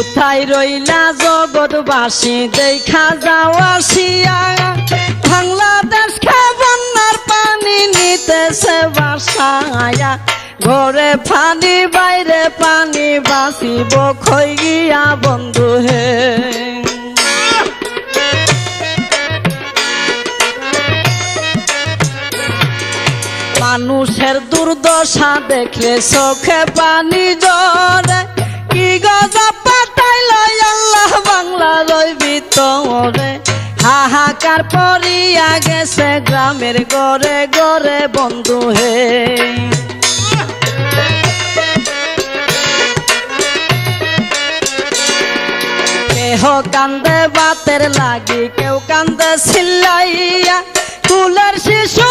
কোথায় রইলা জগৎবাসী দেখা যাও আসিয়া, বাংলাদেশকে বন্যার পানি নিতেছে বাসায়া। ঘরে পানি বাইরে পানি বাঁচিব খই গিয়া বন্ধু হে। মানুষের দুর্দশা দেখলে চোখে পানি ঝরে, কি গজব পাঠাইল আল্লাহ বাংলার ওই ভিতরে। হাহাকার পড়িয়া গেছে গ্রামের ঘরে ঘরে বন্ধু হে। কেহ কান্দে বাতের লাগি, কেউ কান্দে চিল্লাইয়া, কুলের শিশু